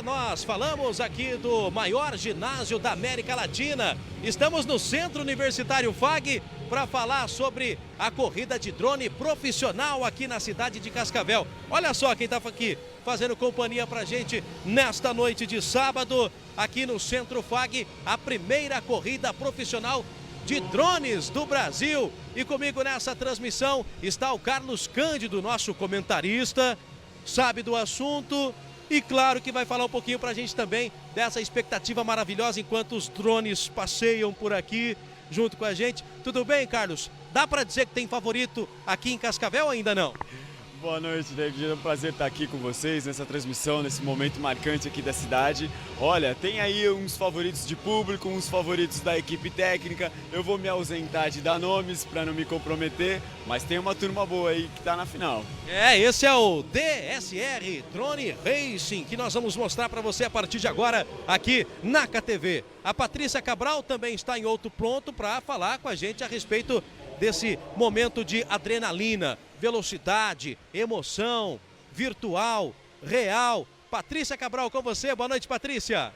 Nós falamos aqui do maior ginásio da América Latina. Estamos no Centro Universitário FAG para falar sobre a corrida de drone profissional aqui na cidade de Cascavel. Olha só quem está aqui fazendo companhia para a gente nesta noite de sábado, aqui no Centro FAG, a primeira corrida profissional de drones do Brasil. E comigo nessa transmissão está o Carlos Cândido, nosso comentarista, sabe do assunto. E claro que vai falar um pouquinho pra gente também dessa expectativa maravilhosa enquanto os drones passeiam por aqui junto com a gente. Tudo bem, Carlos? Dá pra dizer que tem favorito aqui em Cascavel ou ainda não? Boa noite, David. É um prazer estar aqui com vocês nessa transmissão, nesse momento marcante aqui da cidade. Olha, tem aí uns favoritos de público, uns favoritos da equipe técnica. Eu vou me ausentar de dar nomes para não me comprometer, mas tem uma turma boa aí que está na final. Esse é o DSR Drone Racing, que nós vamos mostrar para você a partir de agora aqui na KTV. A Patrícia Cabral também está em outro ponto para falar com a gente a respeito desse momento de adrenalina, velocidade, emoção, virtual, real. Patrícia Cabral com você, boa noite, Patrícia.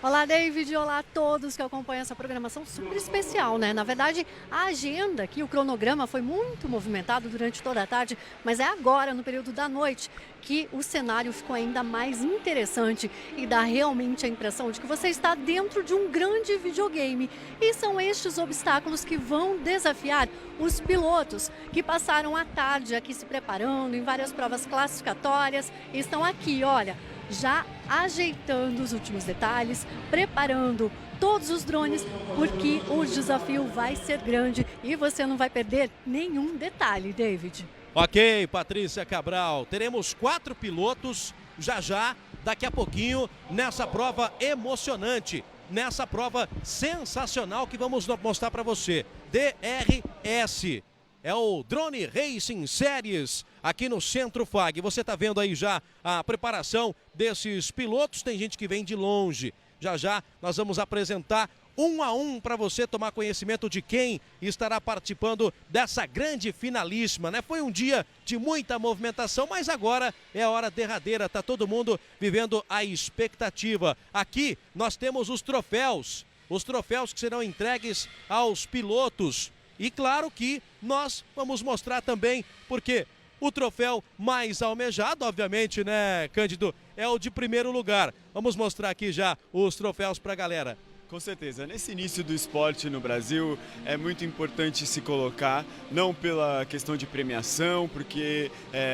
Olá, David, olá a todos que acompanham essa programação super especial, né? Na verdade, a agenda aqui, o cronograma foi muito movimentado durante toda a tarde, mas é agora, no período da noite, que o cenário ficou ainda mais interessante e dá realmente a impressão de que você está dentro de um grande videogame. E são estes obstáculos que vão desafiar os pilotos que passaram a tarde aqui se preparando em várias provas classificatórias e estão aqui, olha, já ajeitando os últimos detalhes, preparando todos os drones, porque o desafio vai ser grande e você não vai perder nenhum detalhe, David. Ok, Patrícia Cabral, teremos 4 pilotos já, daqui a pouquinho, nessa prova emocionante, nessa prova sensacional que vamos mostrar para você. DRS. É o Drone Racing Series aqui no Centro FAG. Você está vendo aí já a preparação desses pilotos. Tem gente que vem de longe. Já nós vamos apresentar um a um para você tomar conhecimento de quem estará participando dessa grande finalíssima, né? Foi um dia de muita movimentação, mas agora é a hora derradeira. Está todo mundo vivendo a expectativa. Aqui nós temos os troféus que serão entregues aos pilotos. E claro que nós vamos mostrar também, porque o troféu mais almejado, obviamente, né, Cândido, é o de primeiro lugar. Vamos mostrar aqui já os troféus para a galera. Com certeza, nesse início do esporte no Brasil é muito importante se colocar, não pela questão de premiação, porque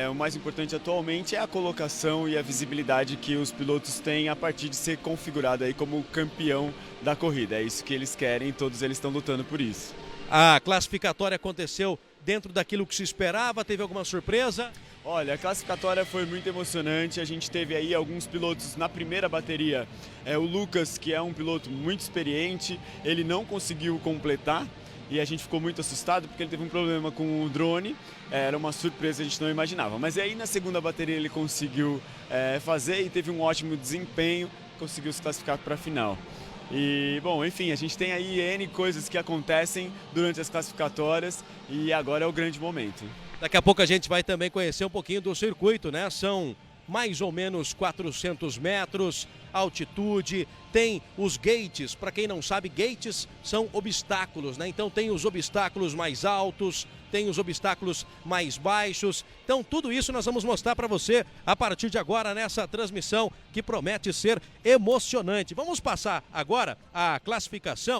o mais importante atualmente é a colocação e a visibilidade que os pilotos têm a partir de ser configurado aí como campeão da corrida. É isso que eles querem e todos eles estão lutando por isso. A classificatória aconteceu dentro daquilo que se esperava, teve alguma surpresa? Olha, a classificatória foi muito emocionante, a gente teve aí alguns pilotos na primeira bateria. O Lucas, que é um piloto muito experiente, ele não conseguiu completar e a gente ficou muito assustado porque ele teve um problema com o drone, era uma surpresa, a gente não imaginava. Mas aí na segunda bateria ele conseguiu fazer e teve um ótimo desempenho, conseguiu se classificar para a final. E, bom, enfim, a gente tem aí N coisas que acontecem durante as classificatórias e agora é o grande momento. Daqui a pouco a gente vai também conhecer um pouquinho do circuito, né? São mais ou menos 400 metros, altitude, tem os gates. Para quem não sabe, gates são obstáculos, né? Então tem os obstáculos mais altos, tem os obstáculos mais baixos. Então tudo isso nós vamos mostrar para você a partir de agora nessa transmissão que promete ser emocionante. Vamos passar agora a classificação.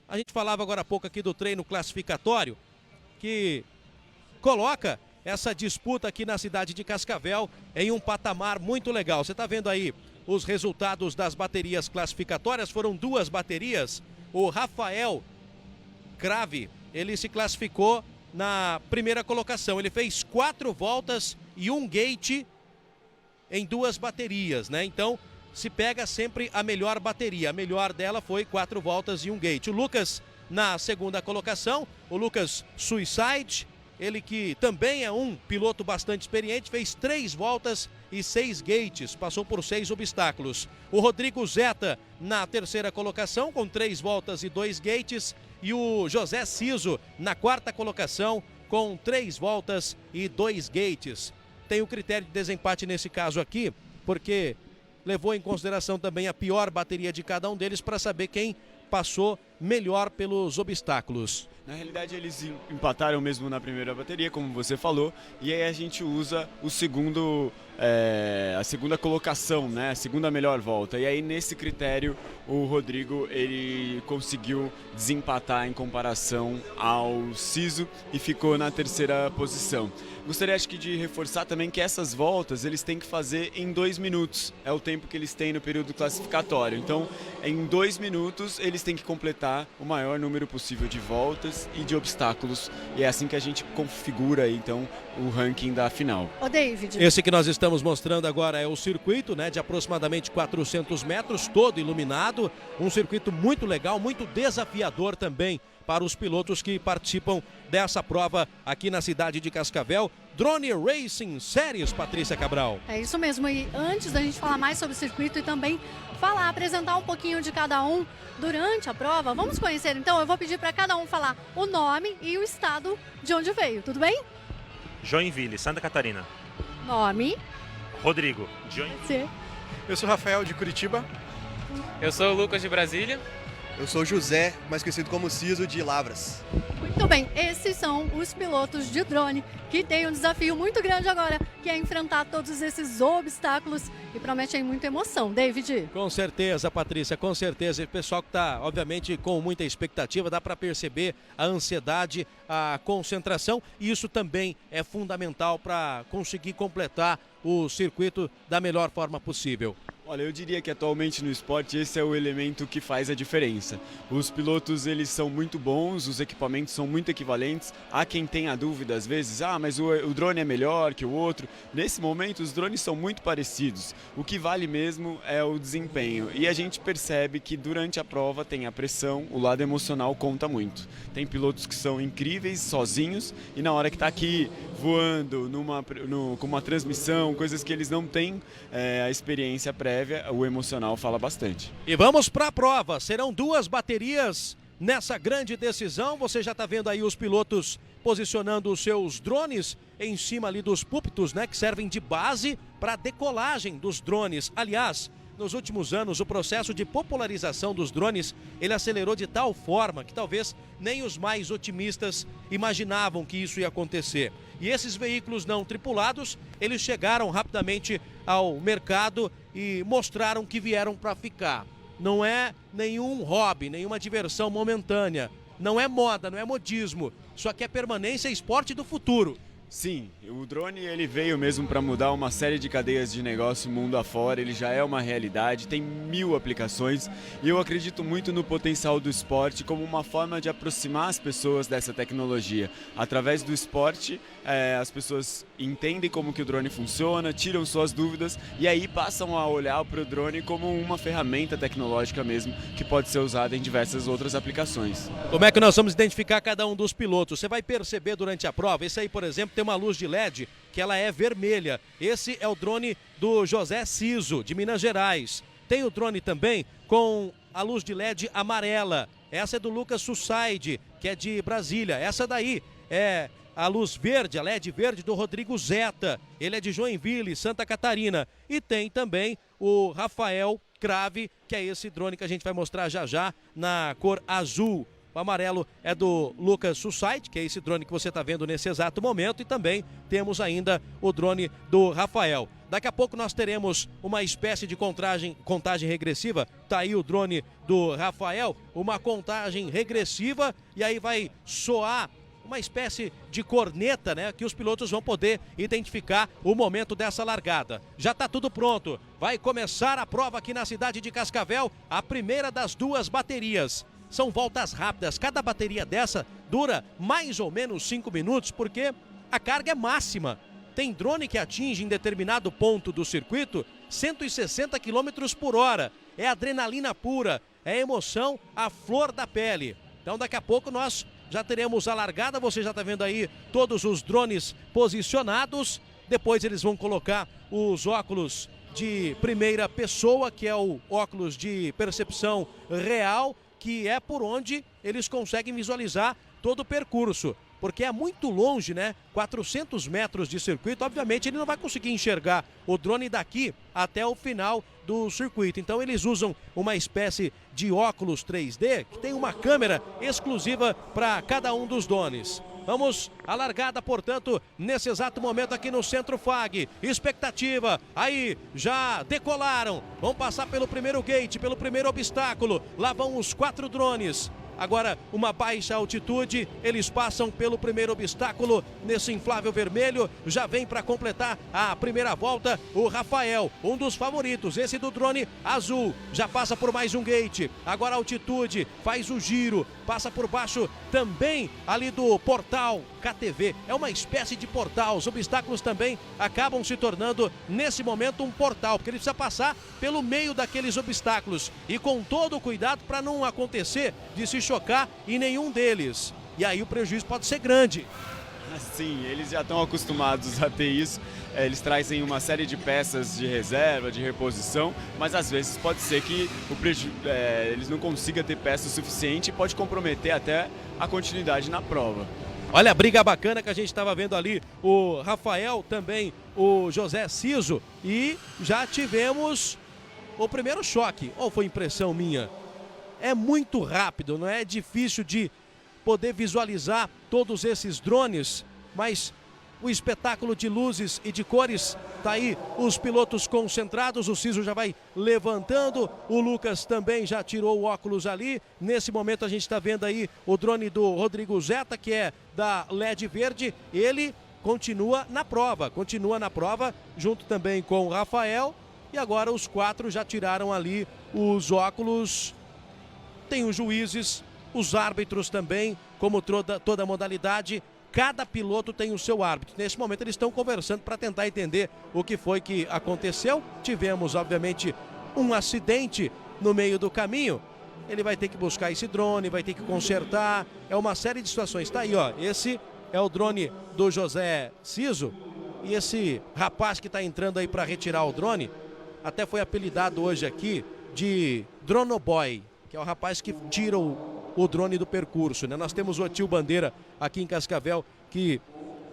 A gente falava agora há pouco aqui do treino classificatório, que coloca essa disputa aqui na cidade de Cascavel em um patamar muito legal. Você está vendo aí os resultados das baterias classificatórias, foram 2 baterias. O Rafael Crave, ele se classificou na primeira colocação. Ele fez 4 voltas e um gate em 2 baterias, né? Então se pega sempre a melhor bateria. A melhor dela foi 4 voltas e um gate. O Lucas na segunda colocação, o Lucas Suicide, ele que também é um piloto bastante experiente, fez 3 voltas e 6 gates, passou por 6 obstáculos. O Rodrigo Zeta na terceira colocação, com 3 voltas e 2 gates. E o José Ciso na quarta colocação, com 3 voltas e 2 gates. Tem o critério de desempate nesse caso aqui, porque levou em consideração também a pior bateria de cada um deles para saber quem passou melhor pelos obstáculos. Na realidade, eles empataram mesmo na primeira bateria, como você falou, e aí a gente usa o a segunda colocação, né? A segunda melhor volta. E aí, nesse critério, o Rodrigo ele conseguiu desempatar em comparação ao Ciso e ficou na terceira posição. Gostaria, acho que, de reforçar também que essas voltas eles têm que fazer em 2 minutos. É o tempo que eles têm no período classificatório. Então, em 2 minutos, eles têm que completar o maior número possível de voltas e de obstáculos. E é assim que a gente configura, então, o ranking da final. Ô, David. Esse que nós estamos mostrando agora é o circuito, né, de aproximadamente 400 metros, todo iluminado. Um circuito muito legal, muito desafiador também para os pilotos que participam dessa prova aqui na cidade de Cascavel. Drone Racing Series, Patrícia Cabral. É isso mesmo, e antes da gente falar mais sobre o circuito e também apresentar um pouquinho de cada um durante a prova, vamos conhecer então, eu vou pedir para cada um falar o nome e o estado de onde veio, tudo bem? Joinville, Santa Catarina. Nome. Rodrigo, Joinville. Eu sou Rafael, de Curitiba. Eu sou o Lucas, de Brasília. Eu sou José, mais conhecido como Ciso, de Lavras. Muito bem, esses são os pilotos de drone que têm um desafio muito grande agora, que é enfrentar todos esses obstáculos e prometem muita emoção. David? Com certeza, Patrícia, com certeza. O pessoal que está, obviamente, com muita expectativa, dá para perceber a ansiedade, a concentração, e isso também é fundamental para conseguir completar o circuito da melhor forma possível. Olha, eu diria que atualmente no esporte esse é o elemento que faz a diferença. Os pilotos, eles são muito bons, os equipamentos são muito equivalentes. Há quem tenha dúvida às vezes, mas o drone é melhor que o outro. Nesse momento, os drones são muito parecidos. O que vale mesmo é o desempenho. E a gente percebe que durante a prova tem a pressão, o lado emocional conta muito. Tem pilotos que são incríveis, sozinhos, e na hora que está aqui voando, com uma transmissão, coisas que eles não têm a experiência prévia, o emocional fala bastante. E vamos para a prova, serão 2 baterias nessa grande decisão. Você já está vendo aí os pilotos posicionando os seus drones em cima ali dos púlpitos, né, que servem de base para a decolagem dos drones. Aliás, nos últimos anos, o processo de popularização dos drones, ele acelerou de tal forma que talvez nem os mais otimistas imaginavam que isso ia acontecer. E esses veículos não tripulados, eles chegaram rapidamente ao mercado e mostraram que vieram para ficar. Não é nenhum hobby, nenhuma diversão momentânea. Não é moda, não é modismo. Isso aqui é permanência e esporte do futuro. Sim, o drone ele veio mesmo para mudar uma série de cadeias de negócio mundo afora, ele já é uma realidade, tem 1000 aplicações e eu acredito muito no potencial do esporte como uma forma de aproximar as pessoas dessa tecnologia. Através do esporte, as pessoas entendem como que o drone funciona, tiram suas dúvidas e aí passam a olhar para o drone como uma ferramenta tecnológica mesmo, que pode ser usada em diversas outras aplicações. Como é que nós vamos identificar cada um dos pilotos? Você vai perceber durante a prova, esse aí, por exemplo, tem uma luz de LED que ela é vermelha. Esse é o drone do José Ciso, de Minas Gerais. Tem o drone também com a luz de LED amarela. Essa é do Lucas Susaide, que é de Brasília. Essa daí é a luz verde, a LED verde do Rodrigo Zeta. Ele é de Joinville, Santa Catarina. E tem também o Rafael Crave, que é esse drone que a gente vai mostrar já já na cor azul. O amarelo é do Lucas Susaide, que é esse drone que você está vendo nesse exato momento. E também temos ainda o drone do Rafael. Daqui a pouco nós teremos uma espécie de contagem regressiva. Tá aí o drone do Rafael, uma contagem regressiva. E aí vai soar uma espécie de corneta, né? Que os pilotos vão poder identificar o momento dessa largada. Já está tudo pronto. Vai começar a prova aqui na cidade de Cascavel. A primeira das 2 baterias. São voltas rápidas, cada bateria dessa dura mais ou menos 5 minutos, porque a carga é máxima. Tem drone que atinge em determinado ponto do circuito 160 km por hora. É adrenalina pura, é emoção à flor da pele. Então daqui a pouco nós já teremos a largada, você já está vendo aí todos os drones posicionados. Depois eles vão colocar os óculos de primeira pessoa, que é o óculos de percepção real, que é por onde eles conseguem visualizar todo o percurso. porque é muito longe, né? 400 metros de circuito, obviamente ele não vai conseguir enxergar o drone daqui até o final do circuito. Então eles usam uma espécie de óculos 3D que tem uma câmera exclusiva para cada um dos drones. Vamos à largada, portanto, nesse exato momento aqui no Centro FAG. Expectativa, aí já decolaram. Vão passar pelo primeiro gate, pelo primeiro obstáculo. Lá vão os 4 drones. Agora, uma baixa altitude, eles passam pelo primeiro obstáculo nesse inflável vermelho. Já vem para completar a primeira volta o Rafael, um dos favoritos, esse do drone azul. Já passa por mais um gate. Agora a altitude, faz o giro, passa por baixo também ali do portal KTV. É uma espécie de portal. Os obstáculos também acabam se tornando, nesse momento, um portal, porque ele precisa passar pelo meio daqueles obstáculos. E com todo o cuidado para não acontecer de se chocar em nenhum deles. E aí o prejuízo pode ser grande. Sim, eles já estão acostumados a ter isso. Eles trazem uma série de peças de reserva, de reposição, mas às vezes pode ser que eles não consigam ter peça suficiente e pode comprometer até a continuidade na prova. Olha a briga bacana que a gente estava vendo ali, o Rafael, também o José Ciso, e já tivemos o primeiro choque. Ou foi impressão minha? É muito rápido, não é difícil de poder visualizar todos esses drones, mas o espetáculo de luzes e de cores, tá aí os pilotos concentrados, o Ciso já vai levantando, o Lucas também já tirou o óculos ali. Nesse momento a gente está vendo aí o drone do Rodrigo Zeta, que é da LED Verde, ele continua na prova junto também com o Rafael, e agora os 4 já tiraram ali os óculos. Tem os juízes, os árbitros também, como toda modalidade. Cada piloto tem o seu árbitro. Nesse momento eles estão conversando para tentar entender o que foi que aconteceu. Tivemos, obviamente, um acidente no meio do caminho. Ele vai ter que buscar esse drone, vai ter que consertar. É uma série de situações. Tá aí, ó. Esse é o drone do José Ciso. E esse rapaz que está entrando aí para retirar o drone, até foi apelidado hoje aqui de Dronoboy, que é o rapaz que tira o drone do percurso, né? Nós temos o Otil Bandeira aqui em Cascavel, que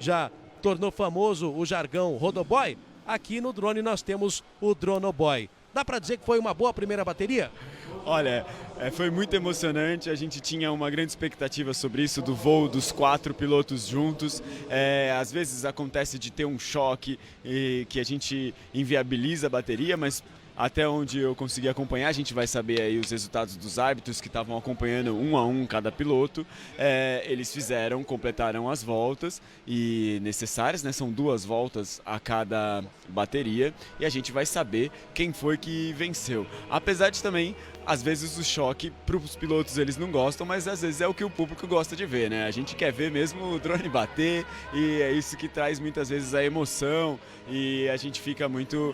já tornou famoso o jargão Rodoboy. Aqui no drone nós temos o Dronoboy. Dá para dizer que foi uma boa primeira bateria? Olha, foi muito emocionante, a gente tinha uma grande expectativa sobre isso, do voo dos 4 pilotos juntos. Às vezes acontece de ter um choque e que a gente inviabiliza a bateria, mas até onde eu consegui acompanhar, a gente vai saber aí os resultados dos árbitros que estavam acompanhando 1 a 1 cada piloto. Eles completaram as voltas e necessárias, né? São 2 voltas a cada bateria, e a gente vai saber quem foi que venceu. Apesar de também, às vezes o choque para os pilotos eles não gostam, mas às vezes é o que o público gosta de ver, né? A gente quer ver mesmo o drone bater, e é isso que traz muitas vezes a emoção, e a gente fica muito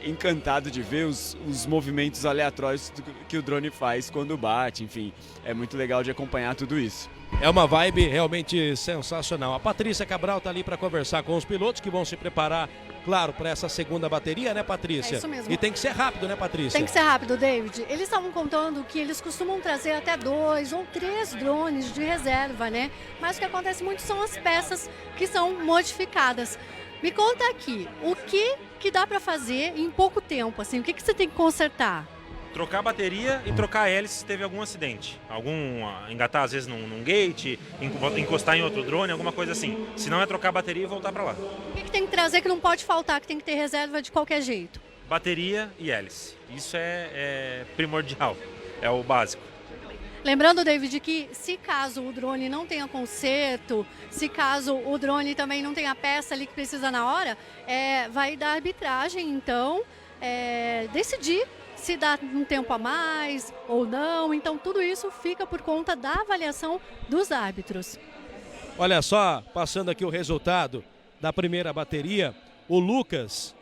encantado de ver os movimentos aleatórios que o drone faz quando bate. Enfim, é muito legal de acompanhar tudo isso. É uma vibe realmente sensacional. A Patrícia Cabral está ali para conversar com os pilotos que vão se preparar, claro, para essa segunda bateria, né, Patrícia? É isso mesmo. E tem que ser rápido, né, Patrícia? Tem que ser rápido, David. Eles estavam contando que eles costumam trazer até 2 ou 3 drones de reserva, né? Mas o que acontece muito são as peças que são modificadas. Me conta aqui, o que dá para fazer em pouco tempo, assim? O que você tem que consertar? Trocar a bateria e trocar a hélice se teve algum acidente. Engatar às vezes num gate, encostar em outro drone, alguma coisa assim. Se não é trocar a bateria e voltar para lá. O que tem que trazer que não pode faltar, que tem que ter reserva de qualquer jeito? Bateria e hélice. Isso é primordial, é o básico. Lembrando, David, que se caso o drone não tenha conserto, se caso o drone também não tenha peça ali que precisa na hora, vai da arbitragem, então, decidir se dá um tempo a mais ou não. Então, tudo isso fica por conta da avaliação dos árbitros. Olha só, passando aqui o resultado da primeira bateria, o Lucas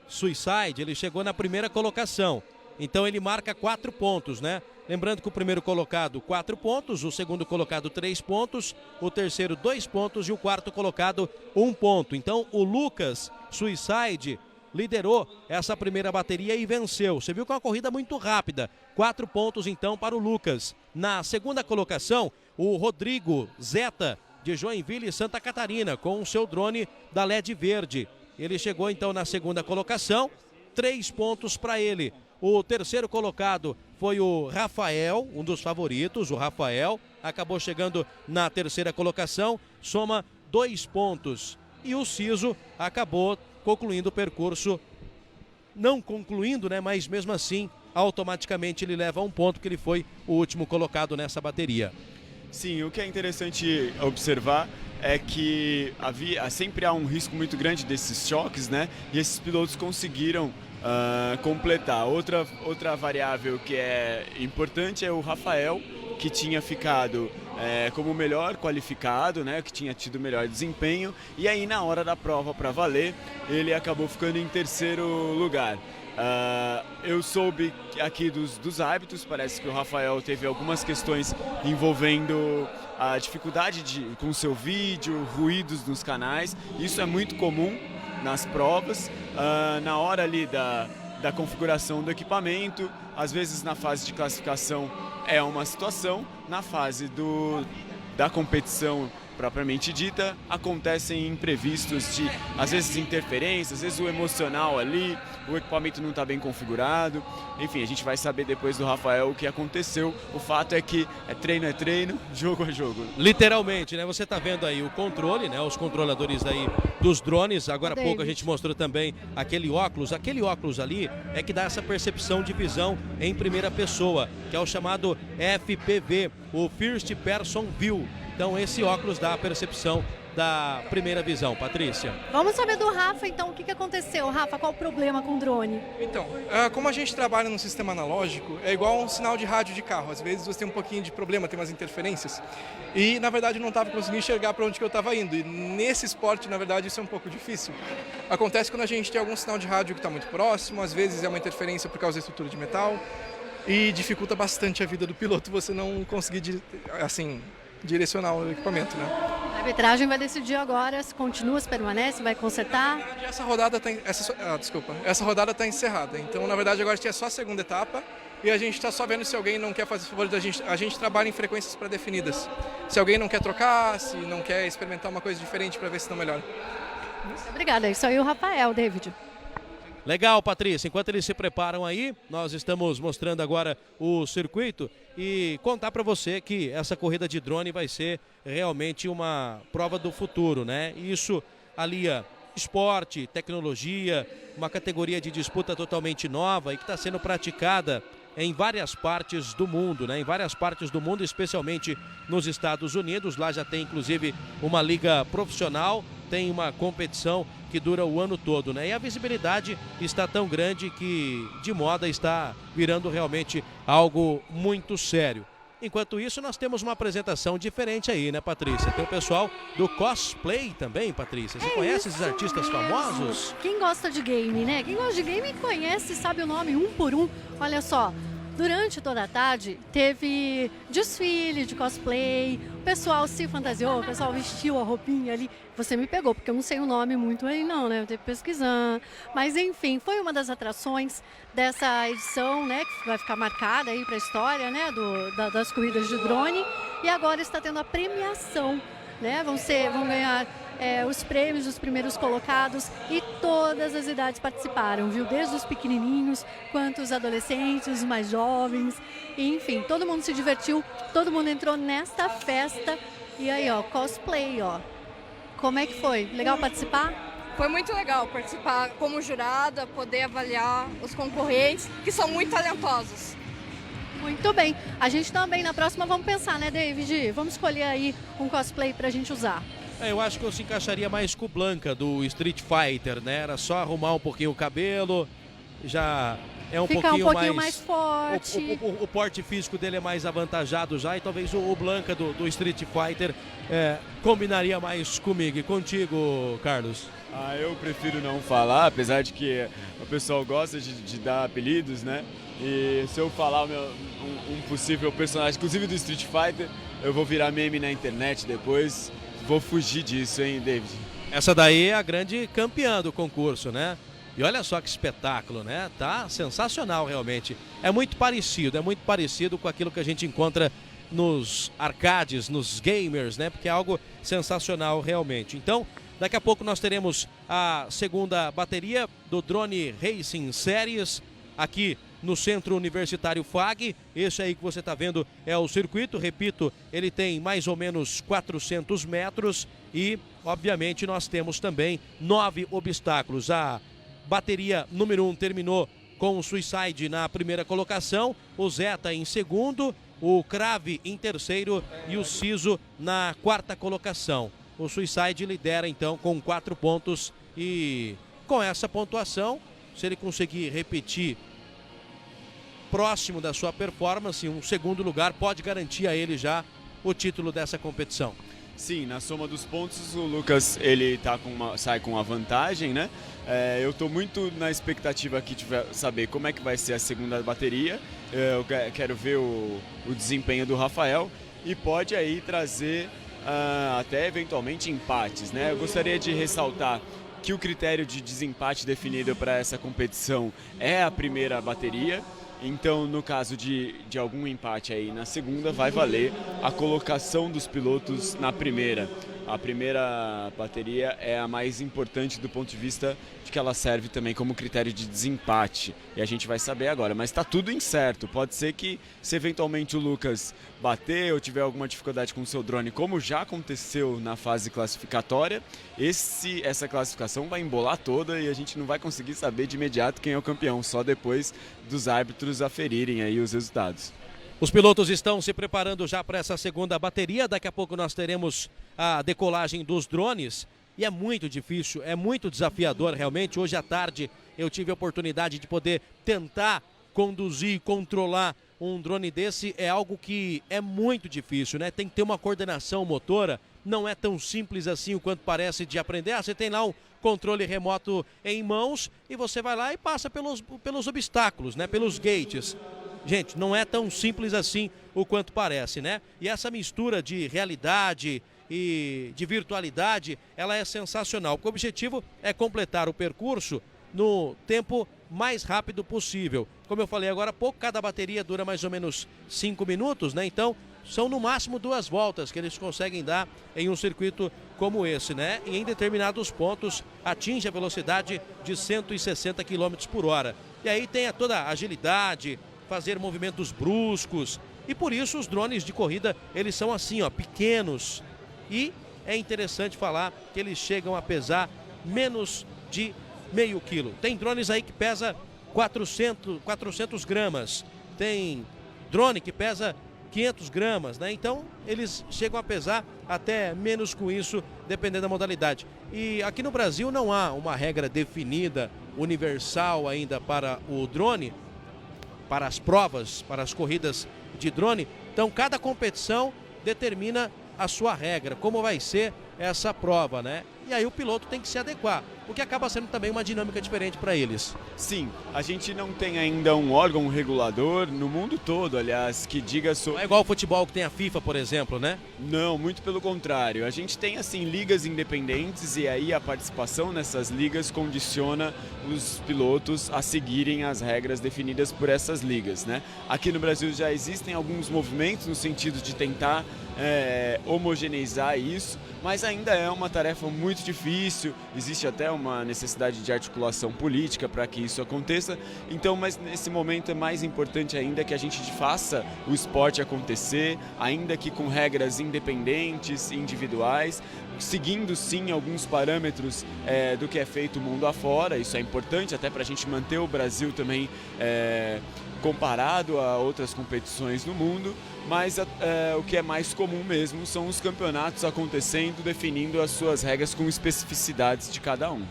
Suicide, ele chegou na primeira colocação. Então ele marca 4 pontos, né? Lembrando que o primeiro colocado 4 pontos, o segundo colocado 3 pontos, o terceiro 2 pontos e o quarto colocado 1 ponto. Então o Lucas Suicide liderou essa primeira bateria e venceu. Você viu que é uma corrida muito rápida. 4 pontos então para o Lucas. Na segunda colocação, o Rodrigo Zeta, de Joinville, Santa Catarina, com o seu drone da LED verde. Ele chegou então na segunda colocação, 3 pontos para ele. O terceiro colocado foi o Rafael, um dos favoritos. O Rafael acabou chegando na terceira colocação, soma 2 pontos. E o Ciso acabou concluindo o percurso, não concluindo, né? Mas mesmo assim, automaticamente ele leva 1 ponto, que ele foi o último colocado nessa bateria. Sim, o que é interessante observar é que sempre há um risco muito grande desses choques, né? E esses pilotos conseguiram completar. Outra variável que é importante é o Rafael, que tinha ficado como o melhor qualificado, né? Que tinha tido o melhor desempenho. E aí na hora da prova para valer, ele acabou ficando em terceiro lugar. Eu soube aqui dos hábitos, parece que o Rafael teve algumas questões envolvendo a dificuldade com o seu vídeo, ruídos nos canais. Isso é muito comum nas provas, na hora ali da configuração do equipamento. Às vezes na fase de classificação é uma situação, na fase da competição propriamente dita, acontecem imprevistos de, às vezes, interferências, às vezes o emocional ali, o equipamento não está bem configurado. Enfim, a gente vai saber depois do Rafael o que aconteceu. O fato é que é treino, jogo é jogo. Literalmente, né? Você está vendo aí o controle, né? Os controladores aí dos drones. Agora há pouco a gente mostrou também aquele óculos. Aquele óculos ali é que dá essa percepção de visão em primeira pessoa, que é o chamado FPV, o First Person View. Então esse óculos dá a percepção da primeira visão. Patrícia. Vamos saber do Rafa, então, o que aconteceu. Rafa, qual o problema com o drone? Então, como a gente trabalha no sistema analógico, é igual um sinal de rádio de carro. Às vezes você tem um pouquinho de problema, tem umas interferências. E, na verdade, eu não estava conseguindo enxergar para onde que eu estava indo. E nesse esporte, na verdade, isso é um pouco difícil. Acontece quando a gente tem algum sinal de rádio que está muito próximo, às vezes é uma interferência por causa da estrutura de metal. E dificulta bastante a vida do piloto você não conseguir, assim, direcionar o equipamento, né? A arbitragem vai decidir agora se continua, se permanece, vai consertar. Na verdade, essa rodada está encerrada. Então, na verdade, agora a gente é só a segunda etapa e a gente está só vendo se alguém não quer fazer favor da gente. A gente trabalha em frequências pré-definidas. Se alguém não quer trocar, se não quer experimentar uma coisa diferente para ver se não melhora. Obrigada. Isso aí o Rafael, David. Legal, Patrícia. Enquanto eles se preparam aí, nós estamos mostrando agora o circuito e contar para você que essa corrida de drone vai ser realmente uma prova do futuro, né? Isso alia esporte, tecnologia, uma categoria de disputa totalmente nova e que está sendo praticada em várias partes do mundo, né? Em várias partes do mundo, especialmente nos Estados Unidos. Lá já tem inclusive uma liga profissional, tem uma competição que dura o ano todo, né? E a visibilidade está tão grande que de moda está virando realmente algo muito sério. Enquanto isso, nós temos uma apresentação diferente aí, né, Patrícia? Tem o pessoal do cosplay também, Patrícia. Você conhece esses artistas famosos? Quem gosta de game, né? Quem gosta de game conhece, sabe o nome um por um. Olha só, durante toda a tarde teve desfile de cosplay, o pessoal se fantasiou, o pessoal vestiu a roupinha ali. Você me pegou, porque eu não sei o nome muito aí não, né? Eu tenho que pesquisar. Mas enfim, foi uma das atrações dessa edição, né? Que vai ficar marcada aí para a história, né? Das corridas de drone. E agora está tendo a premiação, né? Vão ganhar os prêmios dos primeiros colocados e todas as idades participaram, viu? Desde os pequenininhos, quanto os adolescentes, os mais jovens. E, enfim, todo mundo se divertiu, todo mundo entrou nesta festa. E aí, ó, cosplay, ó. Como é que foi? Legal participar? Foi muito legal participar como jurada, poder avaliar os concorrentes, que são muito talentosos. Muito bem. A gente também, na próxima, vamos pensar, né, David? Vamos escolher aí um cosplay pra gente usar. Eu acho que eu se encaixaria mais com o Blanca do Street Fighter, né? Era só arrumar um pouquinho o cabelo, já é um pouquinho mais forte. O porte físico dele é mais avantajado já e talvez o Blanca do Street Fighter combinaria mais comigo. E contigo, Carlos? Eu prefiro não falar, apesar de que o pessoal gosta de dar apelidos, né? E se eu falar um possível personagem, inclusive do Street Fighter, eu vou virar meme na internet depois. Vou fugir disso, hein, David? Essa daí é a grande campeã do concurso, né? E olha só que espetáculo, né? Tá sensacional realmente. É muito parecido com aquilo que a gente encontra nos arcades, nos gamers, né? Porque é algo sensacional realmente. Então, daqui a pouco nós teremos a segunda bateria do Drone Racing Series aqui no Centro Universitário FAG. Esse aí que você está vendo é o circuito. Repito, ele tem mais ou menos 400 metros e, obviamente, nós temos também 9 obstáculos. A bateria número 1 terminou com o Suicide na primeira colocação, o Zeta em segundo, o Crave em terceiro e o Ciso na quarta colocação. O Suicide lidera então com 4 pontos e com essa pontuação, se ele conseguir repetir próximo da sua performance, um segundo lugar pode garantir a ele já o título dessa competição. Sim, na soma dos pontos o Lucas ele sai com uma vantagem, né? Eu estou muito na expectativa aqui de saber como é que vai ser a segunda bateria. Eu quero ver o desempenho do Rafael e pode aí trazer até eventualmente empates, né? Eu gostaria de ressaltar que o critério de desempate definido para essa competição é a primeira bateria. Então, no caso de algum empate aí na segunda, vai valer a colocação dos pilotos na primeira. A primeira bateria é a mais importante do ponto de vista de que ela serve também como critério de desempate. E a gente vai saber agora, mas está tudo incerto. Pode ser que, se eventualmente o Lucas bater ou tiver alguma dificuldade com o seu drone, como já aconteceu na fase classificatória, essa classificação vai embolar toda e a gente não vai conseguir saber de imediato quem é o campeão, só depois dos árbitros aferirem aí os resultados. Os pilotos estão se preparando já para essa segunda bateria. Daqui a pouco nós teremos a decolagem dos drones. E é muito difícil, é muito desafiador realmente. Hoje à tarde eu tive a oportunidade de poder tentar conduzir, controlar um drone desse. É algo que é muito difícil, né? Tem que ter uma coordenação motora. Não é tão simples assim o quanto parece de aprender. Você tem lá um controle remoto em mãos e você vai lá e passa pelos obstáculos, né? Pelos gates. Gente, não é tão simples assim o quanto parece, né? E essa mistura de realidade e de virtualidade, ela é sensacional. O objetivo é completar o percurso no tempo mais rápido possível. Como eu falei agora há pouco, cada bateria dura mais ou menos 5 minutos, né? Então, são no máximo 2 voltas que eles conseguem dar em um circuito como esse, né? E em determinados pontos atinge a velocidade de 160 km por hora. E aí tem toda a agilidade, fazer movimentos bruscos, e por isso os drones de corrida, eles são assim, ó, pequenos, e é interessante falar que eles chegam a pesar menos de meio quilo. Tem drones aí que pesa 400 gramas, tem drone que pesa 500 gramas, né? Então eles chegam a pesar até menos com isso, dependendo da modalidade. E aqui no Brasil não há uma regra definida, universal ainda para o drone, para as provas, para as corridas de drone. Então cada competição determina a sua regra, como vai ser essa prova, né? E aí o piloto tem que se adequar, o que acaba sendo também uma dinâmica diferente para eles. Sim, a gente não tem ainda um órgão regulador no mundo todo, aliás, que diga sobre... Não é igual o futebol que tem a FIFA, por exemplo, né? Não, muito pelo contrário. A gente tem, assim, ligas independentes e aí a participação nessas ligas condiciona os pilotos a seguirem as regras definidas por essas ligas, né? Aqui no Brasil já existem alguns movimentos no sentido de tentar homogeneizar isso, mas ainda é uma tarefa muito difícil, existe até uma necessidade de articulação política para que isso aconteça. Então, mas nesse momento é mais importante ainda que a gente faça o esporte acontecer, ainda que com regras independentes, individuais, seguindo sim alguns parâmetros do que é feito mundo afora. Isso é importante até para a gente manter o Brasil também comparado a outras competições no mundo, mas o que é mais comum mesmo são os campeonatos acontecendo, definindo as suas regras com especificidades de cada um.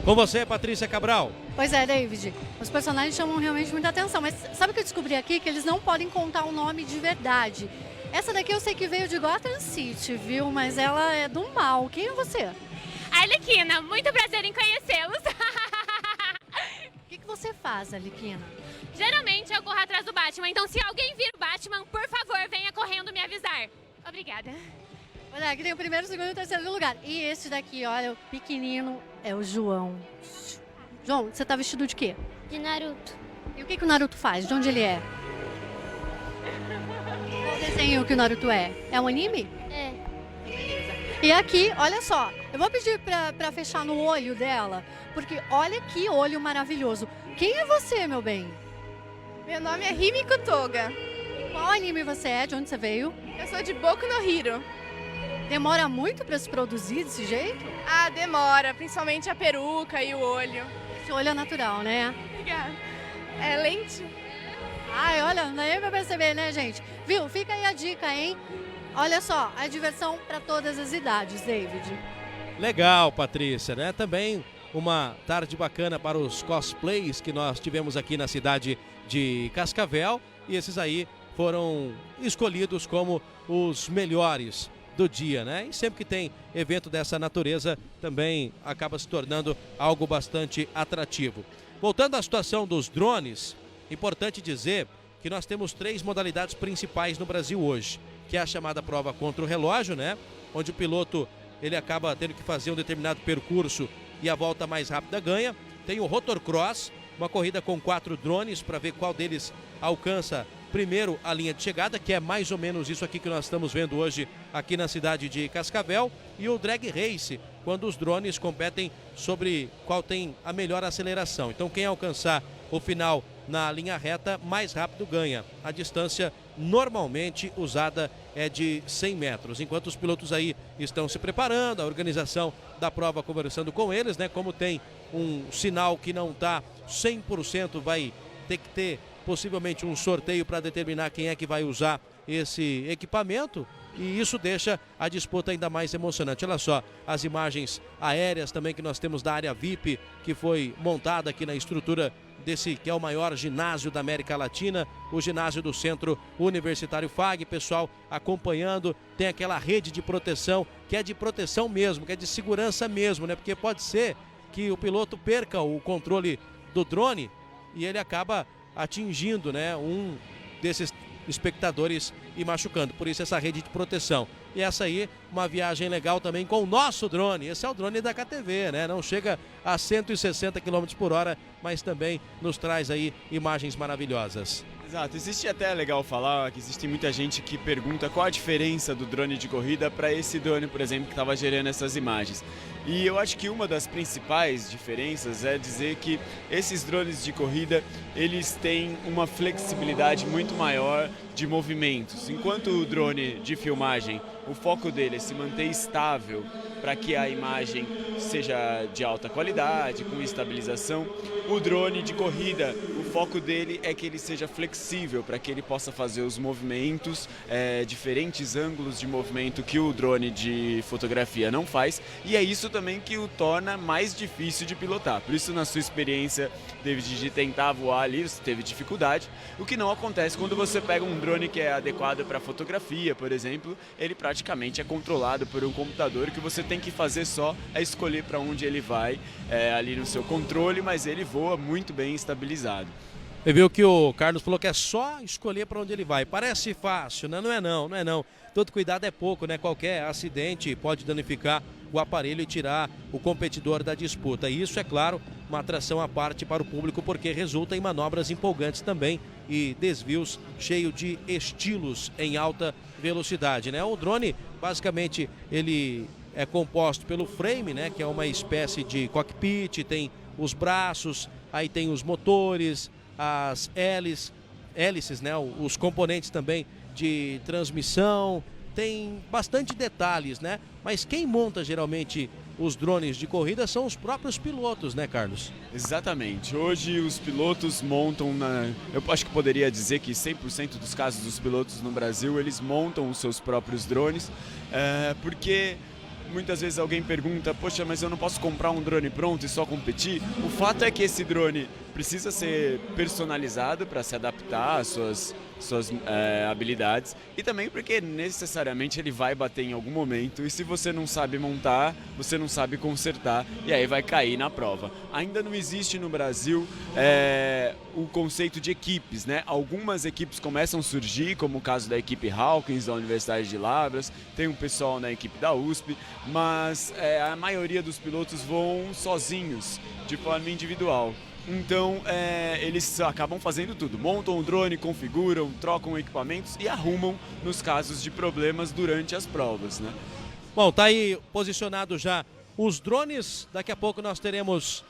Com você, Patrícia Cabral. Pois é, David, os personagens chamam realmente muita atenção, mas sabe o que eu descobri aqui? Que eles não podem contar o nome de verdade. Essa daqui eu sei que veio de Gotham City, viu? Mas ela é do mal. Quem é você? Arlequina, muito prazer em conhecê-los. O que você faz, Arlequina? Geralmente eu corro atrás do Batman, então se alguém vir o Batman, por favor, venha correndo me avisar. Obrigada. Olha, aqui tem o primeiro, o segundo e o terceiro lugar. E esse daqui, olha, o pequenino, é o João. João, você tá vestido de quê? De Naruto. E o que o Naruto faz? De onde ele é? Qual o desenho que o Naruto é? É um anime? É. E aqui, olha só, eu vou pedir pra fechar no olho dela, porque olha que olho maravilhoso. Quem é você, meu bem? Meu nome é Himiko Toga. Qual anime você é? De onde você veio? Eu sou de Boku no Hero. Demora muito pra se produzir desse jeito? Ah, demora, principalmente a peruca e o olho. Esse olho é natural, né? Obrigada. É lente? Ai, olha, não é pra perceber, né, gente? Viu? Fica aí a dica, hein? Olha só, a diversão para todas as idades, David. Legal, Patrícia, né? Também uma tarde bacana para os cosplays que nós tivemos aqui na cidade de Cascavel. E esses aí foram escolhidos como os melhores do dia, né? E sempre que tem evento dessa natureza, também acaba se tornando algo bastante atrativo. Voltando à situação dos drones, importante dizer que nós temos 3 modalidades principais no Brasil hoje, que é a chamada prova contra o relógio, né? Onde o piloto ele acaba tendo que fazer um determinado percurso e a volta mais rápida ganha. Tem o Rotorcross, uma corrida com 4 drones para ver qual deles alcança primeiro a linha de chegada, que é mais ou menos isso aqui que nós estamos vendo hoje aqui na cidade de Cascavel. E o Drag Race, quando os drones competem sobre qual tem a melhor aceleração. Então quem alcançar o final na linha reta, mais rápido ganha. A distância normalmente usada é de 100 metros. Enquanto os pilotos aí estão se preparando, a organização da prova conversando com eles, né? Como tem um sinal que não está 100%, vai ter que ter possivelmente um sorteio para determinar quem é que vai usar esse equipamento. E isso deixa a disputa ainda mais emocionante. Olha só, as imagens aéreas também que nós temos da área VIP, que foi montada aqui na estrutura desse que é o maior ginásio da América Latina, o ginásio do Centro Universitário FAG. Pessoal acompanhando, tem aquela rede de proteção, que é de proteção mesmo, que é de segurança mesmo, né? Porque pode ser que o piloto perca o controle do drone e ele acaba atingindo, né, um desses espectadores e machucando. Por isso essa rede de proteção. E essa aí, uma viagem legal também com o nosso drone. Esse é o drone da KTV, né? Não chega a 160 km por hora, mas também nos traz aí imagens maravilhosas. Exato, existe até legal falar que existe muita gente que pergunta qual a diferença do drone de corrida para esse drone, por exemplo, que estava gerando essas imagens. E eu acho que uma das principais diferenças é dizer que esses drones de corrida, eles têm uma flexibilidade muito maior de movimentos. Enquanto o drone de filmagem, o foco dele é se manter estável para que a imagem seja de alta qualidade, com estabilização, o drone de corrida, o foco dele é que ele seja flexível para que ele possa fazer os movimentos, diferentes ângulos de movimento que o drone de fotografia não faz, e é isso também que o torna mais difícil de pilotar. Por isso, na sua experiência, David, de tentar voar ali, você teve dificuldade, o que não acontece quando você pega um drone que é adequado para fotografia, por exemplo, ele praticamente é controlado por um computador que você tem que fazer só é escolher para onde ele vai ali no seu controle, mas ele voa muito bem estabilizado. Você viu que o Carlos falou que é só escolher para onde ele vai. Parece fácil, né? Não é não. Todo cuidado é pouco, né? Qualquer acidente pode danificar o aparelho e tirar o competidor da disputa. E isso, é claro, uma atração à parte para o público, porque resulta em manobras empolgantes também e desvios cheios de estilos em alta velocidade, né? O drone, basicamente, ele é composto pelo frame, né? Que é uma espécie de cockpit, tem os braços, aí tem os motores, as hélices, né? Os componentes também de transmissão, tem bastante detalhes, né? Mas quem monta geralmente os drones de corrida são os próprios pilotos, né, Carlos? Exatamente. Hoje os pilotos montam eu acho que poderia dizer que 100% dos casos dos pilotos no Brasil, eles montam os seus próprios drones, porque muitas vezes alguém pergunta, poxa, mas eu não posso comprar um drone pronto e só competir? O fato é que esse drone precisa ser personalizado para se adaptar às suas suas habilidades, e também porque necessariamente ele vai bater em algum momento, e se você não sabe montar, você não sabe consertar, e aí vai cair na prova. Ainda não existe no Brasil o conceito de equipes, né? Algumas equipes começam a surgir, como o caso da equipe Hawkins da Universidade de Lavras, tem um pessoal na equipe da USP, mas a maioria dos pilotos voam sozinhos, de forma individual. Então, eles acabam fazendo tudo, montam o drone, configuram, trocam equipamentos e arrumam nos casos de problemas durante as provas, né? Bom, tá aí posicionado já os drones, daqui a pouco nós teremos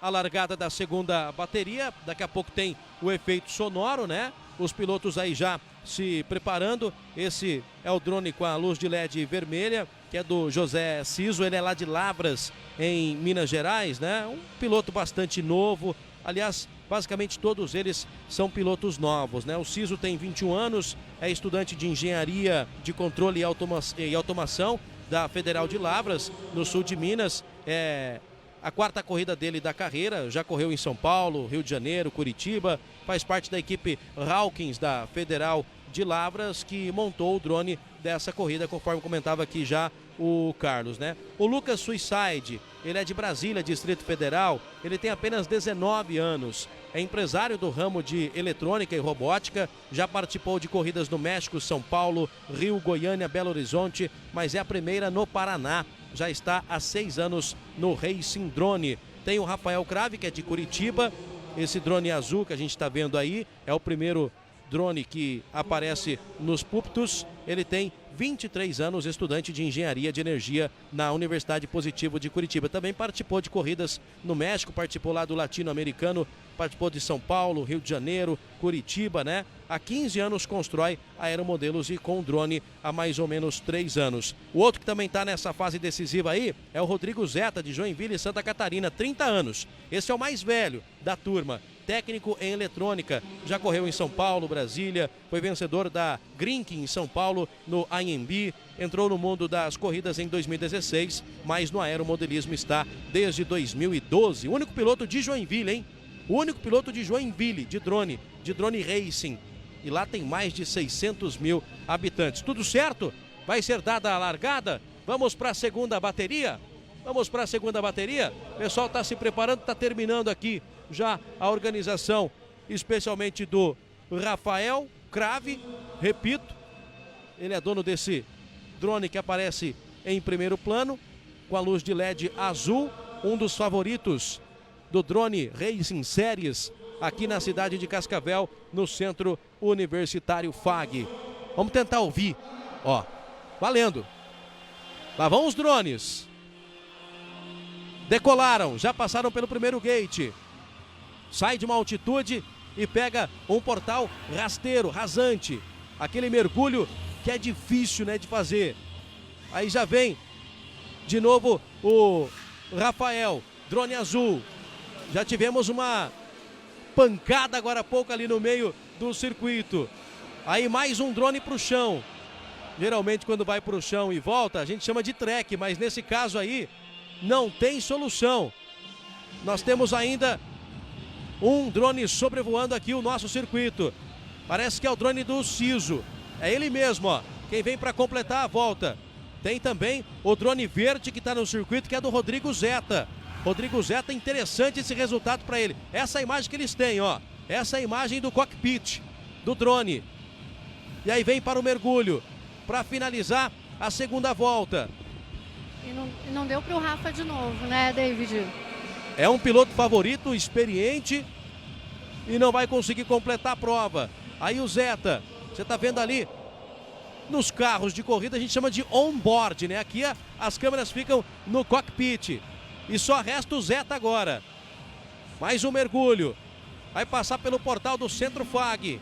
a largada da segunda bateria, daqui a pouco tem o efeito sonoro, né? Os pilotos aí já se preparando. Esse é o drone com a luz de LED vermelha, que é do José Ciso, ele é lá de Lavras, em Minas Gerais, né? Um piloto bastante novo, aliás, basicamente todos eles são pilotos novos, né? O Ciso tem 21 anos, é estudante de engenharia de controle e automação da Federal de Lavras, no sul de Minas. É a quarta corrida dele da carreira, já correu em São Paulo, Rio de Janeiro, Curitiba, faz parte da equipe Hawkins da Federal de Lavras, que montou o drone dessa corrida, conforme comentava aqui já o Carlos, né? O Lucas Suicide, ele é de Brasília, Distrito Federal, ele tem apenas 19 anos, é empresário do ramo de eletrônica e robótica, já participou de corridas no México, São Paulo, Rio, Goiânia, Belo Horizonte, mas é a primeira no Paraná, já está há 6 anos no Racing Drone. Tem o Rafael Crave, que é de Curitiba, esse drone azul que a gente está vendo aí, é o primeiro drone que aparece nos púlpitos. Ele tem 23 anos, estudante de engenharia de energia na Universidade Positivo de Curitiba. Também participou de corridas no México, participou lá do Latino-Americano, participou de São Paulo, Rio de Janeiro, Curitiba, né? Há 15 anos constrói aeromodelos e com drone há mais ou menos 3 anos. O outro que também está nessa fase decisiva aí é o Rodrigo Zeta, de Joinville, Santa Catarina, 30 anos. Esse é o mais velho da turma. Técnico em eletrônica, já correu em São Paulo, Brasília, foi vencedor da Grinking em São Paulo, no IMB, entrou no mundo das corridas em 2016, mas no aeromodelismo está desde 2012. O único piloto de Joinville, hein? O único piloto de Joinville, de drone racing. E lá tem mais de 600 mil habitantes. Tudo certo? Vai ser dada a largada? Vamos para a segunda bateria? Vamos para a segunda bateria? O pessoal está se preparando, está terminando aqui já a organização, especialmente do Rafael Crave, repito, ele é dono desse drone que aparece em primeiro plano, com a luz de LED azul, um dos favoritos do drone Racing Series, aqui na cidade de Cascavel, no Centro Universitário FAG. Vamos tentar ouvir, ó, valendo. Lá vão os drones. Decolaram, já passaram pelo primeiro gate. Sai de uma altitude e pega um portal rasteiro, rasante. Aquele mergulho que é difícil, né, de fazer. Aí já vem de novo o Rafael, drone azul. Já tivemos uma pancada agora há pouco ali no meio do circuito. Aí mais um drone para o chão. Geralmente quando vai para o chão e volta, a gente chama de track, mas nesse caso aí não tem solução. Nós temos ainda um drone sobrevoando aqui o nosso circuito. Parece que é o drone do Ciso. É ele mesmo, ó. Quem vem para completar a volta. Tem também o drone verde que está no circuito, que é do Rodrigo Zeta. Rodrigo Zeta, interessante esse resultado para ele. Essa é a imagem que eles têm, ó. Essa é a imagem do cockpit do drone. E aí vem para o mergulho, para finalizar a segunda volta. E não deu para o Rafa de novo, né, David? É um piloto favorito, experiente, e não vai conseguir completar a prova. Aí o Zeta, você está vendo ali, nos carros de corrida a gente chama de on-board, né? Aqui as câmeras ficam no cockpit. E só resta o Zeta agora. Mais um mergulho. Vai passar pelo portal do Centro FAG.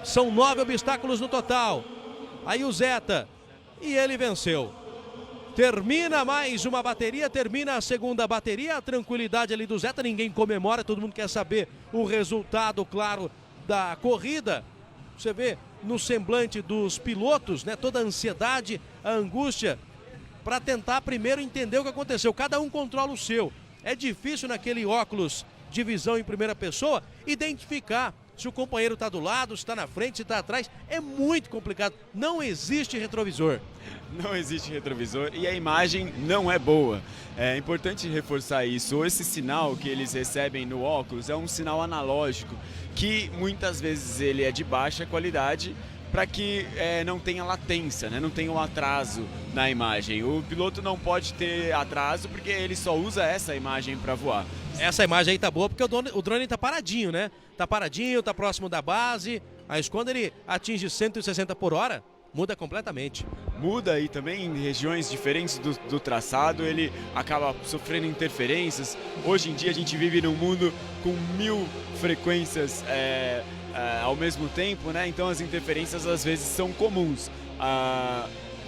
São 9 obstáculos no total. Aí o Zeta. E ele venceu. Termina mais uma bateria, termina a segunda bateria, a tranquilidade ali do Zeta, ninguém comemora, todo mundo quer saber o resultado, claro, da corrida. Você vê no semblante dos pilotos, né, toda a ansiedade, a angústia, para tentar primeiro entender o que aconteceu. Cada um controla o seu. É difícil naquele óculos de visão em primeira pessoa identificar se o companheiro está do lado, se está na frente, se está atrás. É muito complicado. Não existe retrovisor. Não existe retrovisor e a imagem não é boa. É importante reforçar isso. Esse sinal que eles recebem no óculos é um sinal analógico, que muitas vezes ele é de baixa qualidade, para que não tenha latência, né? Não tenha um atraso na imagem. O piloto não pode ter atraso porque ele só usa essa imagem para voar. Essa imagem aí tá boa porque o drone tá paradinho, né? Tá paradinho, tá próximo da base, mas quando ele atinge 160 por hora, muda completamente. Muda e também em regiões diferentes do traçado, ele acaba sofrendo interferências. Hoje em dia a gente vive num mundo com 1000 frequências ao mesmo tempo, né? Então as interferências às vezes são comuns.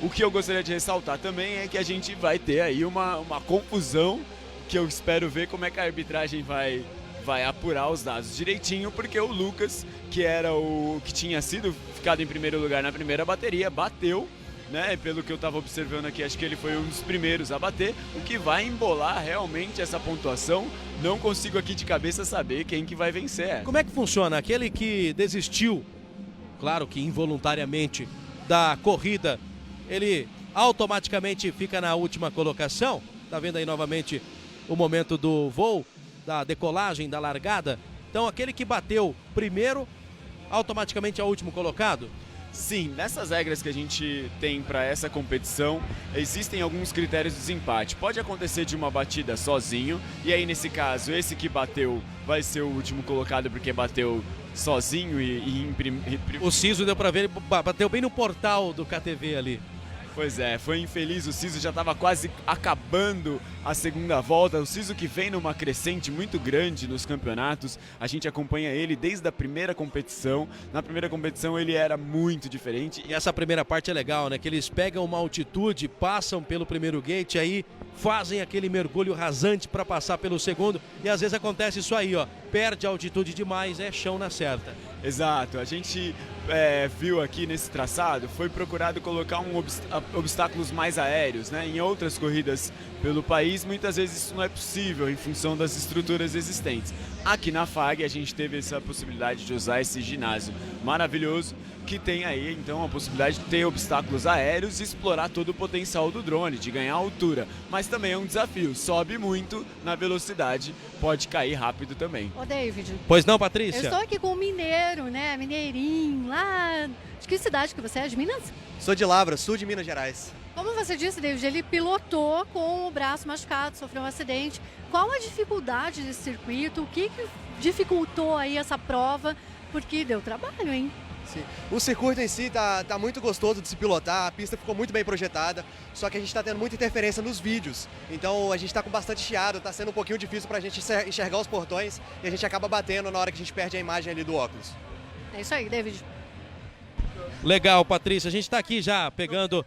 O que eu gostaria de ressaltar também é que a gente vai ter aí uma confusão, que eu espero ver como é que a arbitragem vai apurar os dados direitinho, porque o Lucas, que era o que tinha ficado em primeiro lugar na primeira bateria, bateu, né? Pelo que eu estava observando aqui, acho que ele foi um dos primeiros a bater, o que vai embolar realmente essa pontuação. Não consigo aqui de cabeça saber quem que vai vencer. Como é que funciona? Aquele que desistiu, claro que involuntariamente, da corrida, ele automaticamente fica na última colocação? Tá vendo aí novamente o momento do voo, da decolagem, da largada? Então aquele que bateu primeiro, automaticamente é o último colocado? Sim, nessas regras que a gente tem para essa competição, existem alguns critérios de desempate. Pode acontecer de uma batida sozinho, e aí nesse caso, esse que bateu vai ser o último colocado porque bateu sozinho O Ciso deu para ver, ele bateu bem no portal do KTV ali. Pois é, foi infeliz, o Ciso já estava quase acabando a segunda volta, o Ciso que vem numa crescente muito grande nos campeonatos, a gente acompanha ele desde a primeira competição. Na primeira competição ele era muito diferente. E essa primeira parte é legal, né? Que eles pegam uma altitude, passam pelo primeiro gate, aí fazem aquele mergulho rasante para passar pelo segundo, e às vezes acontece isso aí, ó, perde a altitude demais, é chão na certa. Exato, a gente viu aqui nesse traçado, foi procurado colocar obstáculos mais aéreos, né? Em outras corridas pelo país, muitas vezes isso não é possível em função das estruturas existentes. Aqui na FAG a gente teve essa possibilidade de usar esse ginásio maravilhoso, que tem aí então a possibilidade de ter obstáculos aéreos e explorar todo o potencial do drone, de ganhar altura. Mas também é um desafio, sobe muito na velocidade, pode cair rápido também. Ô David. Pois não, Patrícia? Eu estou aqui com um mineiro, né? Mineirinho, lá. De que cidade que você é? De Minas? Sou de Lavras, sul de Minas Gerais. Como você disse, David, ele pilotou com o braço machucado, sofreu um acidente. Qual a dificuldade desse circuito? O que dificultou aí essa prova? Porque deu trabalho, hein? Sim. O circuito em si tá muito gostoso de se pilotar, a pista ficou muito bem projetada, só que a gente está tendo muita interferência nos vídeos, então a gente está com bastante chiado, está sendo um pouquinho difícil para a gente enxergar os portões e a gente acaba batendo na hora que a gente perde a imagem ali do óculos. É isso aí, David. Legal, Patrícia, a gente está aqui já pegando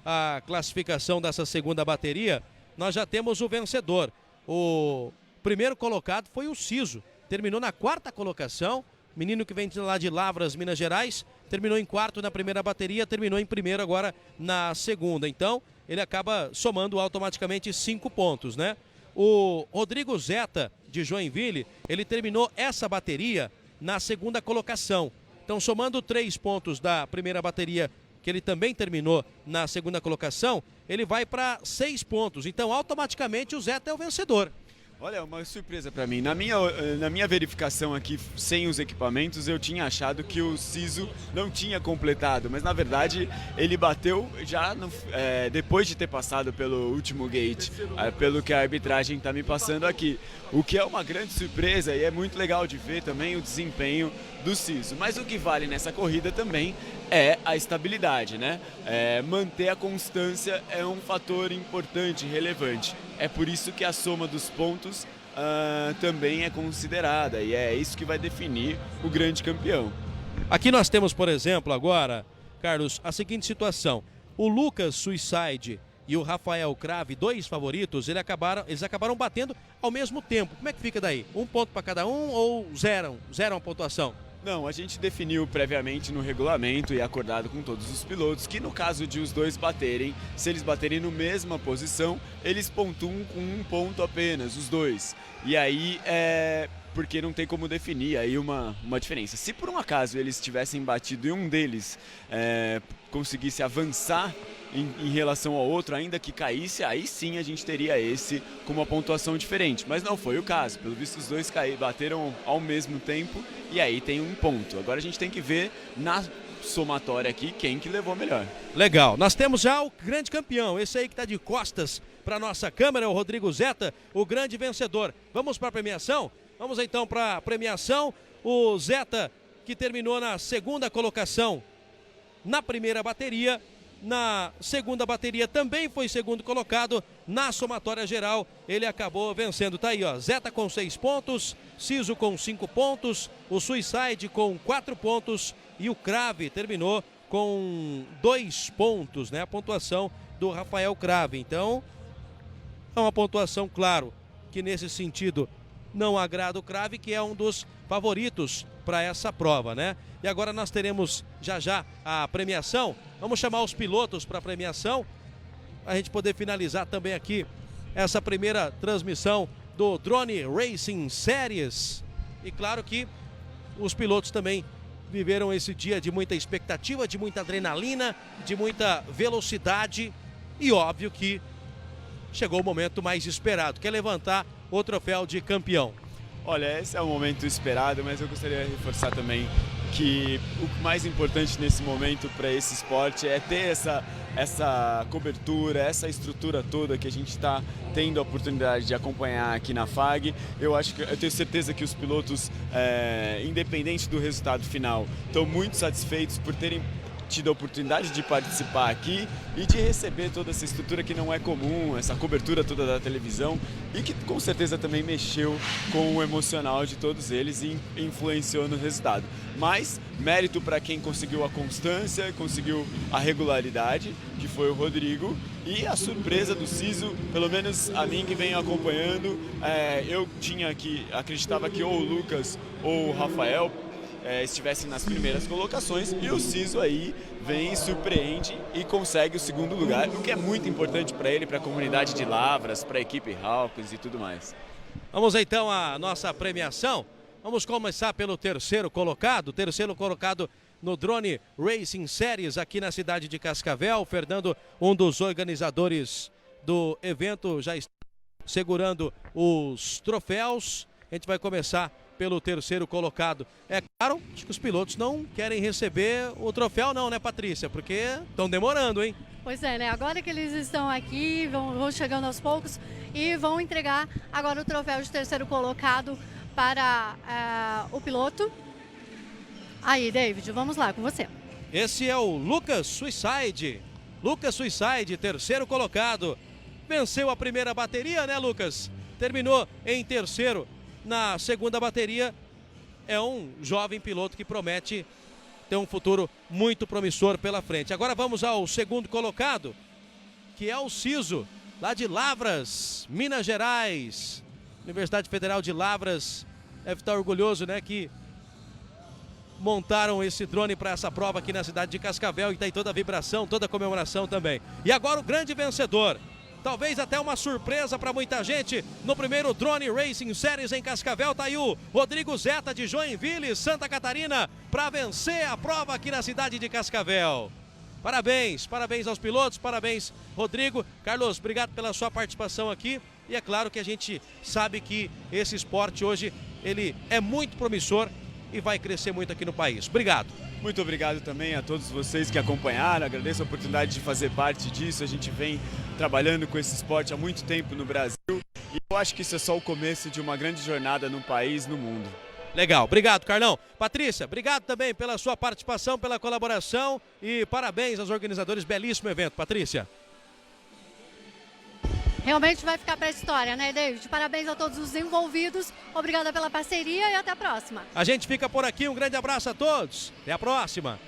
a classificação dessa segunda bateria. Nós já temos o vencedor. O primeiro colocado foi o Ciso, terminou na 4ª colocação. Menino que vem lá de Lavras, Minas Gerais, terminou em 4º na primeira bateria, terminou em primeiro agora na segunda. Então, ele acaba somando automaticamente 5 pontos, né? O Rodrigo Zeta, de Joinville, ele terminou essa bateria na 2ª colocação. Então, somando 3 pontos da primeira bateria, que ele também terminou na 2ª colocação, ele vai para 6 pontos. Então, automaticamente, o Zeta é o vencedor. Olha, uma surpresa para mim. Na minha verificação aqui, sem os equipamentos, eu tinha achado que o Ciso não tinha completado, mas na verdade ele bateu já depois de ter passado pelo último gate, pelo que a arbitragem está me passando aqui. O que é uma grande surpresa e é muito legal de ver também o desempenho do Ciso. Mas o que vale nessa corrida também é a estabilidade, né? Manter a constância é um fator importante, relevante. É por isso que a soma dos pontos também é considerada e é isso que vai definir o grande campeão. Aqui nós temos, por exemplo, agora, Carlos, a seguinte situação. O Lucas Suicide e o Rafael Crave, 2 favoritos, eles acabaram batendo ao mesmo tempo. Como é que fica daí? 1 ponto para cada um ou zeram a pontuação? Não, a gente definiu previamente no regulamento e acordado com todos os pilotos que no caso de os dois baterem, se eles baterem na mesma posição, eles pontuam com 1 ponto apenas, os dois. E aí, porque não tem como definir aí uma diferença. Se por um acaso eles tivessem batido e um deles conseguisse avançar em relação ao outro, ainda que caísse, aí sim a gente teria esse com uma pontuação diferente. Mas não foi o caso. Pelo visto, os dois bateram ao mesmo tempo e aí tem um ponto. Agora a gente tem que ver na somatória aqui quem que levou melhor. Legal. Nós temos já o grande campeão. Esse aí que está de costas para nossa câmera, o Rodrigo Zeta, o grande vencedor. Vamos para a premiação? Vamos então para a premiação. O Zeta, que terminou na segunda colocação na primeira bateria. Na segunda bateria também foi segundo colocado. Na somatória geral, ele acabou vencendo. Tá aí, ó. Zeta com 6 pontos, Ciso com 5 pontos, o Suicide com 4 pontos e o Crave terminou com 2 pontos, né? A pontuação do Rafael Crave. Então, é uma pontuação, claro, que nesse sentido não agrada o Crave, que é um dos favoritos para essa prova, né? E agora nós teremos já a premiação. Vamos chamar os pilotos para a premiação, a gente poder finalizar também aqui essa primeira transmissão do Drone Racing Series. E claro que os pilotos também viveram esse dia de muita expectativa, de muita adrenalina, de muita velocidade e óbvio que chegou o momento mais esperado, que é levantar o troféu de campeão. Olha, esse é o momento esperado, mas eu gostaria de reforçar também que o mais importante nesse momento para esse esporte é ter essa cobertura, essa estrutura toda que a gente está tendo a oportunidade de acompanhar aqui na FAG. Eu tenho certeza que os pilotos, independente do resultado final, estão muito satisfeitos por terem tido a oportunidade de participar aqui e de receber toda essa estrutura que não é comum, essa cobertura toda da televisão e que com certeza também mexeu com o emocional de todos eles e influenciou no resultado. Mas mérito para quem conseguiu a constância, conseguiu a regularidade, que foi o Rodrigo, e a surpresa do Ciso, pelo menos a mim que venho acompanhando, eu acreditava que ou o Lucas ou o Rafael estivessem nas primeiras colocações e o Ciso aí vem, surpreende e consegue o segundo lugar, o que é muito importante para ele, para a comunidade de Lavras, para a equipe Hawkins e tudo mais. Vamos então à nossa premiação. Vamos começar pelo terceiro colocado no Drone Racing Series aqui na cidade de Cascavel. O Fernando, um dos organizadores do evento, já está segurando os troféus. A gente vai começar pelo terceiro colocado. É claro, acho que os pilotos não querem receber o troféu não, né, Patrícia? Porque estão demorando, hein? Pois é, né? Agora que eles estão aqui, vão chegando aos poucos e vão entregar agora o troféu de terceiro colocado para o piloto. Aí, David, vamos lá com você. Esse é o Lucas Suicide. Lucas Suicide, terceiro colocado. Venceu a primeira bateria, né, Lucas? Terminou em terceiro na segunda bateria. É um jovem piloto que promete ter um futuro muito promissor pela frente. Agora vamos ao segundo colocado, que é o Ciso, lá de Lavras, Minas Gerais. Universidade Federal de Lavras deve estar orgulhoso, né, que montaram esse drone para essa prova aqui na cidade de Cascavel e tem toda a vibração, toda a comemoração também. E agora o grande vencedor, talvez até uma surpresa para muita gente, no primeiro Drone Racing Series em Cascavel, tá aí o Rodrigo Zeta de Joinville, Santa Catarina, para vencer a prova aqui na cidade de Cascavel. Parabéns, parabéns aos pilotos, parabéns, Rodrigo. Carlos, obrigado pela sua participação aqui. E é claro que a gente sabe que esse esporte hoje, ele é muito promissor e vai crescer muito aqui no país. Obrigado. Muito obrigado também a todos vocês que acompanharam, agradeço a oportunidade de fazer parte disso. A gente vem trabalhando com esse esporte há muito tempo no Brasil e eu acho que isso é só o começo de uma grande jornada no país, no mundo. Legal, obrigado, Carlão. Patrícia, obrigado também pela sua participação, pela colaboração e parabéns aos organizadores, belíssimo evento. Patrícia. Realmente vai ficar para a história, né, David? Parabéns a todos os envolvidos, obrigada pela parceria e até a próxima. A gente fica por aqui, um grande abraço a todos, até a próxima.